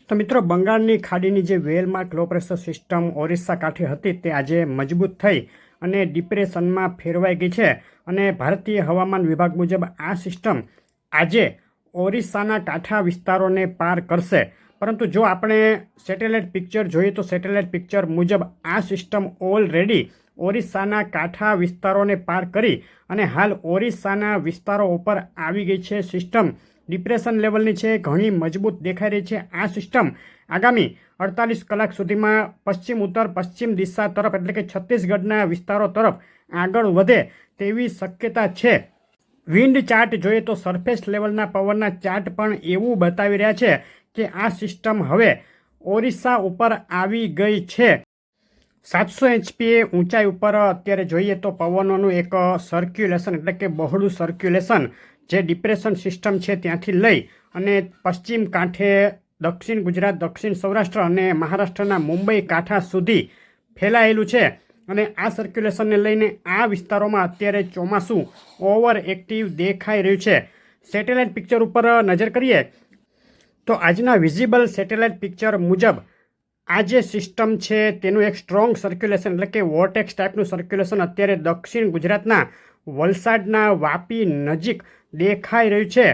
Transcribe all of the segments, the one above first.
તો મિત્રો, બંગાળની ખાડીની જે well-marked low pressure system Orissa કાંઠે હતી તે આજે મજબૂત થઈ અને ડિપ્રેશનમાં ફેરવાઈ ગઈ છે. અને ભારતીય હવામાન વિભાગ મુજબ આ સિસ્ટમ આજે ઓરિસ્સાના કાંઠા વિસ્તારોને પાર કરશે. પરંતુ જો આપણે સેટેલાઇટ પિક્ચર જોઈએ તો સેટેલાઇટ પિક્ચર મુજબ આ સિસ્ટમ ઓલરેડી ઓરિસ્સાના કાંઠા વિસ્તારોને પાર કરી અને હાલ ઓરિસ્સાના વિસ્તારો ઉપર આવી ગઈ છે. સિસ્ટમ ડિપ્રેશન લેવલની છે, ઘણી મજબૂત દેખાઈ રહી છે. આ સિસ્ટમ આગામી 48 કલાક સુધીમાં પશ્ચિમ ઉત્તર પશ્ચિમ દિશા તરફ એટલે કે છત્તીસગઢના વિસ્તારો તરફ આગળ વધે તેવી શક્યતા છે. વિન્ડ ચાર્ટ જોઈએ તો સરફેસ લેવલના પવનના ચાર્ટ પણ એવું બતાવી રહ્યા છે કે આ સિસ્ટમ હવે ઓરિસ્સા ઉપર આવી ગઈ છે. 700 HPA ઊંચાઈ ઉપર અત્યારે જોઈએ તો પવનોનું એક સર્ક્યુલેશન એટલે કે બહોળું સર્ક્યુલેશન જે ડિપ્રેશન સિસ્ટમ છે ત્યાંથી લઈ અને પશ્ચિમ કાંઠે દક્ષિણ ગુજરાત, દક્ષિણ સૌરાષ્ટ્ર અને મહારાષ્ટ્રના મુંબઈ કાંઠા સુધી ફેલાયેલું છે. અને આ સર્ક્યુલેશનને લઈને આ વિસ્તારોમાં અત્યારે ચોમાસું ઓવર એક્ટિવ દેખાઈ રહ્યું છે. સેટેલાઇટ પિક્ચર ઉપર નજર કરીએ તો આજના વિઝિબલ સેટેલાઇટ પિક્ચર મુજબ આ જે સિસ્ટમ છે તેનું એક સ્ટ્રોંગ સર્ક્યુલેશન એટલે કે વોર્ટેક્સ ટાઈપનું સર્ક્યુલેશન અત્યારે દક્ષિણ ગુજરાતના વલસાડના વાપી નજીક દેખાઈ રહ્યું છે.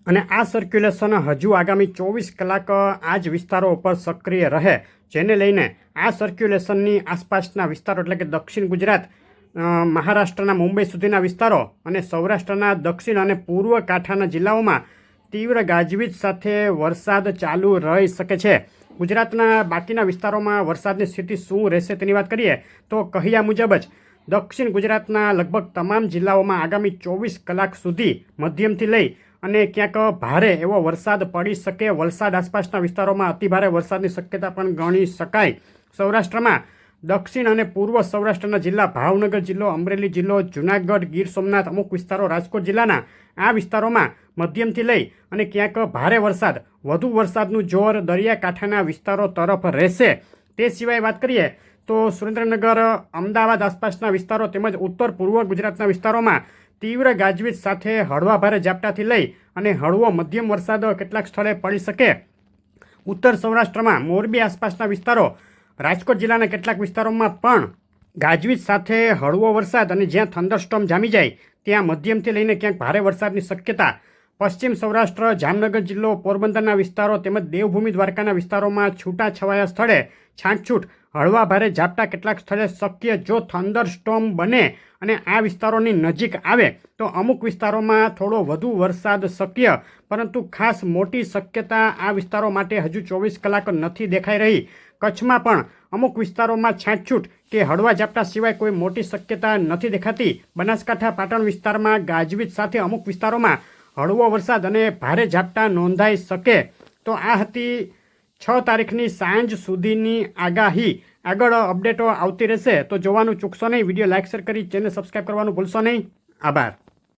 અને આ સર્ક્યુલેશન હજુ આગામી 24 કલાક આ જ વિસ્તારો ઉપર સક્રિય રહે, જેને લઈને આ સર્ક્યુલેશનની આસપાસના વિસ્તારો એટલે કે દક્ષિણ ગુજરાત, મહારાષ્ટ્રના મુંબઈ સુધીના વિસ્તારો અને સૌરાષ્ટ્રના દક્ષિણ અને પૂર્વ કાંઠાના જિલ્લાઓમાં તીવ્ર ગાજવીજ સાથે વરસાદ ચાલુ રહી શકે છે. ગુજરાતના બાકીના વિસ્તારોમાં વરસાદની સ્થિતિ શું રહેશે તેની વાત કરીએ તો કહ્યા મુજબ જ દક્ષિણ ગુજરાતના લગભગ તમામ જિલ્લાઓમાં આગામી 24 કલાક સુધી મધ્યમથી લઈ અને ક્યાંક ભારે એવો વરસાદ પડી શકે. વલસાડ આસપાસના વિસ્તારોમાં અતિભારે વરસાદની શક્યતા પણ ગણી શકાય. સૌરાષ્ટ્રમાં દક્ષિણ અને પૂર્વ સૌરાષ્ટ્રના જિલ્લા ભાવનગર જિલ્લો, અમરેલી જિલ્લો, જૂનાગઢ, ગીર સોમનાથ, અમુક વિસ્તારો રાજકોટ જિલ્લાના આ વિસ્તારોમાં મધ્યમથી લઈ અને ક્યાંક ભારે વરસાદ, વધુ વરસાદનું જોર દરિયાકાંઠાના વિસ્તારો તરફ રહેશે. તે સિવાય વાત કરીએ તો સુરેન્દ્રનગર, અમદાવાદ આસપાસના વિસ્તારો તેમજ ઉત્તર પૂર્વ ગુજરાતના વિસ્તારોમાં તીવ્ર ગાજવીજ સાથે હળવા ભારે ઝાપટાથી લઈ અને હળવો મધ્યમ વરસાદ કેટલાક સ્થળે પડી શકે. ઉત્તર સૌરાષ્ટ્રમાં મોરબી આસપાસના વિસ્તારો, રાજકોટ જિલ્લાના કેટલાક વિસ્તારોમાં પણ ગાજવીજ સાથે હળવો વરસાદ અને જ્યાં થંડરસ્ટોર્મ જામી જાય ત્યાં મધ્યમથી લઈને ક્યાંક ભારે વરસાદની શક્યતા. પશ્ચિમ સૌરાષ્ટ્ર, જામનગર જિલ્લો, પોરબંદરના વિસ્તારો તેમજ દેવભૂમિ દ્વારકાના વિસ્તારોમાં છૂટાછવાયા સ્થળે છાંટછૂટ હળવા ભારે ઝાપટા કેટલાક સ્થળે શક્ય. જો થંડરસ્ટોર્મ બને અને આ વિસ્તારોની નજીક આવે તો અમુક વિસ્તારોમાં થોડો વધુ વરસાદ શક્ય, પરંતુ ખાસ મોટી શક્યતા આ વિસ્તારો માટે હજુ 24 કલાક નથી દેખાઈ રહી. કચ્છમાં પણ અમુક વિસ્તારોમાં છાંટછૂટ કે હળવા ઝાપટા સિવાય કોઈ મોટી શક્યતા નથી દેખાતી. બનાસકાંઠા, પાટણ વિસ્તારમાં ગાજવીજ સાથે અમુક વિસ્તારોમાં હળવો વરસાદ અને ભારે ઝાપટા નોંધાઈ શકે. તો આ હતી 6 તારીખની સાંજ સુધીની આગાહી. આગળ અપડેટો આવતી રહેશે તો જોવાનું ચૂકશો નહીં. વિડીયો લાઇક, શેર કરી ચેનલ સબસ્ક્રાઈબ કરવાનું ભૂલશો નહીં. આભાર.